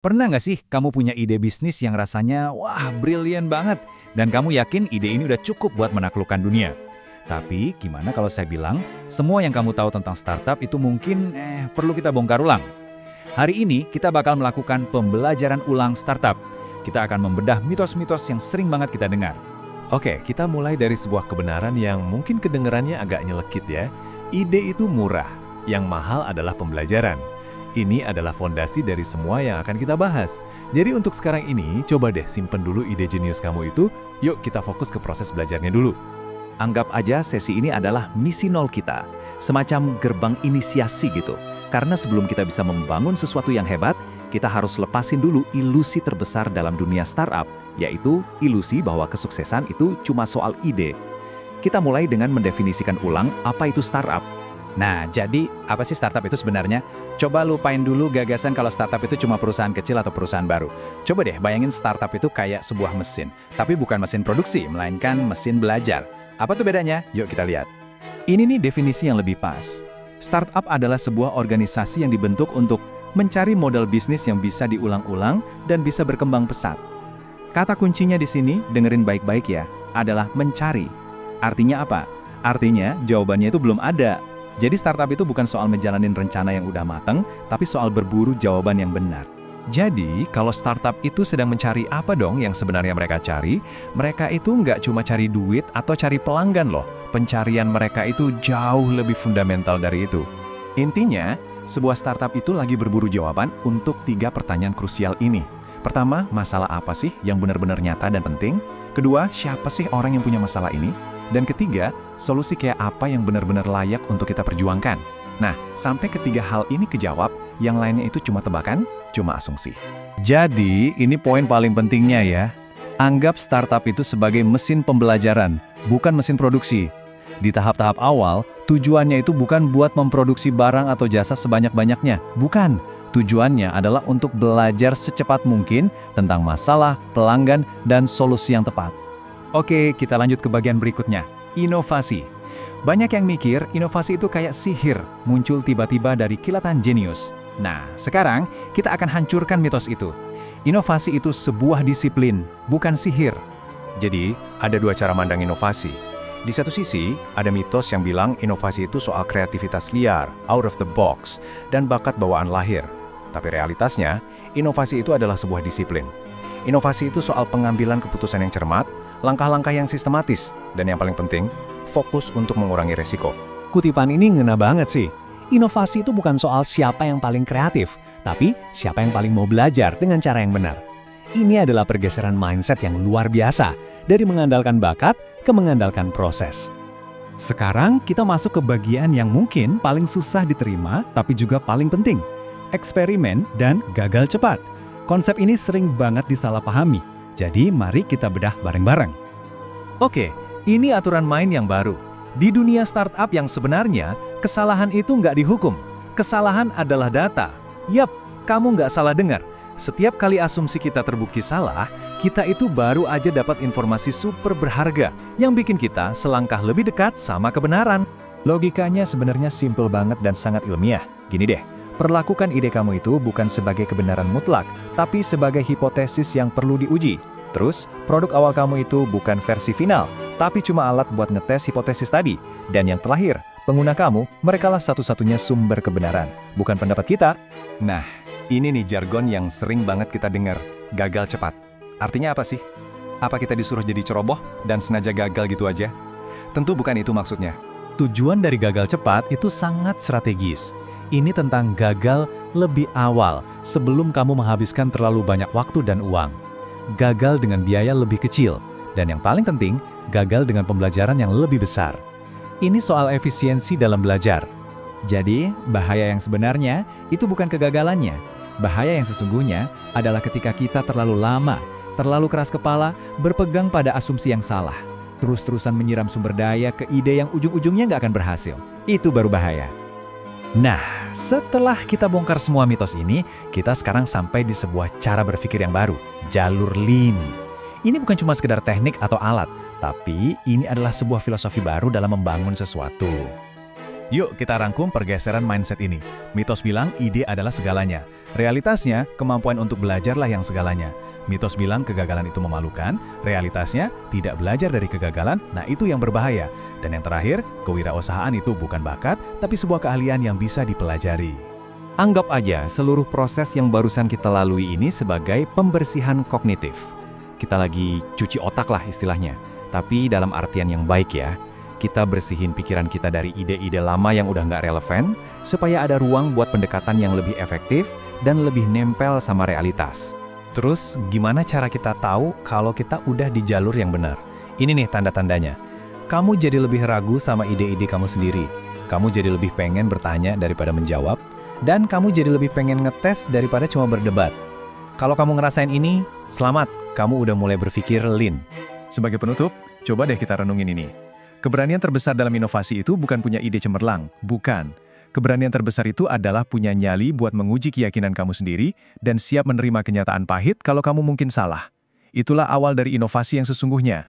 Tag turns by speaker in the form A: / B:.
A: Pernah nggak sih kamu punya ide bisnis yang rasanya, wah brilian banget, dan kamu yakin ide ini udah cukup buat menaklukkan dunia? Tapi gimana kalau saya bilang, semua yang kamu tahu tentang startup itu mungkin, perlu kita bongkar ulang. Hari ini kita bakal melakukan pembelajaran ulang startup. Kita akan membedah mitos-mitos yang sering banget kita dengar.
B: Oke, kita mulai dari sebuah kebenaran yang mungkin kedengarannya agak nyelekit ya. Ide itu murah, yang mahal adalah pembelajaran. Ini adalah fondasi dari semua yang akan kita bahas. Jadi untuk sekarang ini, coba deh simpen dulu ide jenius kamu itu, yuk kita fokus ke proses belajarnya dulu.
C: Anggap aja sesi ini adalah misi nol kita, semacam gerbang inisiasi gitu. Karena sebelum kita bisa membangun sesuatu yang hebat, kita harus lepasin dulu ilusi terbesar dalam dunia startup, yaitu ilusi bahwa kesuksesan itu cuma soal ide. Kita mulai dengan mendefinisikan ulang apa itu startup.
A: Nah, jadi apa sih startup itu sebenarnya? Coba lupain dulu gagasan kalau startup itu cuma perusahaan kecil atau perusahaan baru. Coba deh bayangin startup itu kayak sebuah mesin. Tapi bukan mesin produksi, melainkan mesin belajar. Apa tuh bedanya? Yuk kita lihat. Ini nih definisi yang lebih pas. Startup adalah sebuah organisasi yang dibentuk untuk mencari model bisnis yang bisa diulang-ulang dan bisa berkembang pesat. Kata kuncinya di sini, dengerin baik-baik ya, adalah mencari. Artinya apa? Artinya jawabannya itu belum ada. Jadi startup itu bukan soal menjalanin rencana yang udah matang, tapi soal berburu jawaban yang benar.
B: Jadi, kalau startup itu sedang mencari apa dong yang sebenarnya mereka cari, mereka itu nggak cuma cari duit atau cari pelanggan loh. Pencarian mereka itu jauh lebih fundamental dari itu. Intinya, sebuah startup itu lagi berburu jawaban untuk 3 pertanyaan krusial ini. Pertama, masalah apa sih yang benar-benar nyata dan penting? Kedua, siapa sih orang yang punya masalah ini? Dan ketiga, solusi kayak apa yang benar-benar layak untuk kita perjuangkan. Nah, sampai ketiga hal ini kejawab, yang lainnya itu cuma tebakan, cuma asumsi.
A: Jadi, ini poin paling pentingnya ya. Anggap startup itu sebagai mesin pembelajaran, bukan mesin produksi. Di tahap-tahap awal, tujuannya itu bukan buat memproduksi barang atau jasa sebanyak-banyaknya. Bukan. Tujuannya adalah untuk belajar secepat mungkin tentang masalah, pelanggan, dan solusi yang tepat. Oke, kita lanjut ke bagian berikutnya. Inovasi. Banyak yang mikir inovasi itu kayak sihir, muncul tiba-tiba dari kilatan jenius. Nah, sekarang kita akan hancurkan mitos itu. Inovasi itu sebuah disiplin, bukan sihir.
B: Jadi, ada 2 cara mandang inovasi. Di satu sisi, ada mitos yang bilang inovasi itu soal kreativitas liar, out of the box, dan bakat bawaan lahir. Tapi realitasnya, inovasi itu adalah sebuah disiplin. Inovasi itu soal pengambilan keputusan yang cermat, langkah-langkah yang sistematis, dan yang paling penting, fokus untuk mengurangi resiko.
D: Kutipan ini ngena banget sih. Inovasi itu bukan soal siapa yang paling kreatif, tapi siapa yang paling mau belajar dengan cara yang benar. Ini adalah pergeseran mindset yang luar biasa, dari mengandalkan bakat ke mengandalkan proses. Sekarang kita masuk ke bagian yang mungkin paling susah diterima, tapi juga paling penting. Eksperimen dan gagal cepat. Konsep ini sering banget disalahpahami, jadi mari kita bedah bareng-bareng.
A: Oke, ini aturan main yang baru. Di dunia startup yang sebenarnya, kesalahan itu nggak dihukum. Kesalahan adalah data. Yap, kamu nggak salah dengar. Setiap kali asumsi kita terbukti salah, kita itu baru aja dapat informasi super berharga yang bikin kita selangkah lebih dekat sama kebenaran. Logikanya sebenarnya simple banget dan sangat ilmiah. Gini deh, perlakukan ide kamu itu bukan sebagai kebenaran mutlak, tapi sebagai hipotesis yang perlu diuji. Terus, produk awal kamu itu bukan versi final, tapi cuma alat buat ngetes hipotesis tadi. Dan yang terakhir, pengguna kamu, merekalah satu-satunya sumber kebenaran, bukan pendapat kita. Nah, ini nih jargon yang sering banget kita dengar, gagal cepat. Artinya apa sih? Apa kita disuruh jadi ceroboh dan sengaja gagal gitu aja? Tentu bukan itu maksudnya. Tujuan dari gagal cepat itu sangat strategis. Ini tentang gagal lebih awal, sebelum kamu menghabiskan terlalu banyak waktu dan uang. Gagal dengan biaya lebih kecil, dan yang paling penting, gagal dengan pembelajaran yang lebih besar. Ini soal efisiensi dalam belajar. Jadi, bahaya yang sebenarnya itu bukan kegagalannya. Bahaya yang sesungguhnya adalah ketika kita terlalu lama, terlalu keras kepala, berpegang pada asumsi yang salah. Terus-terusan menyiram sumber daya ke ide yang ujung-ujungnya nggak akan berhasil. Itu baru bahaya. Nah, setelah kita bongkar semua mitos ini, kita sekarang sampai di sebuah cara berpikir yang baru, jalur Lean. Ini bukan cuma sekedar teknik atau alat, tapi ini adalah sebuah filosofi baru dalam membangun sesuatu. Yuk kita rangkum pergeseran mindset ini. Mitos bilang ide adalah segalanya. Realitasnya, kemampuan untuk belajarlah yang segalanya. Mitos bilang kegagalan itu memalukan, realitasnya tidak belajar dari kegagalan, nah itu yang berbahaya. Dan yang terakhir, kewirausahaan itu bukan bakat, tapi sebuah keahlian yang bisa dipelajari.
C: Anggap aja seluruh proses yang barusan kita lalui ini sebagai pembersihan kognitif. Kita lagi cuci otak lah istilahnya, tapi dalam artian yang baik ya. Kita bersihin pikiran kita dari ide-ide lama yang udah nggak relevan, supaya ada ruang buat pendekatan yang lebih efektif dan lebih nempel sama realitas.
A: Terus, gimana cara kita tahu kalau kita udah di jalur yang benar? Ini nih tanda-tandanya. Kamu jadi lebih ragu sama ide-ide kamu sendiri. Kamu jadi lebih pengen bertanya daripada menjawab. Dan kamu jadi lebih pengen ngetes daripada cuma berdebat. Kalau kamu ngerasain ini, selamat, kamu udah mulai berpikir lean.
B: Sebagai penutup, coba deh kita renungin ini. Keberanian terbesar dalam inovasi itu bukan punya ide cemerlang, bukan. Keberanian terbesar itu adalah punya nyali buat menguji keyakinan kamu sendiri dan siap menerima kenyataan pahit kalau kamu mungkin salah. Itulah awal dari inovasi yang sesungguhnya.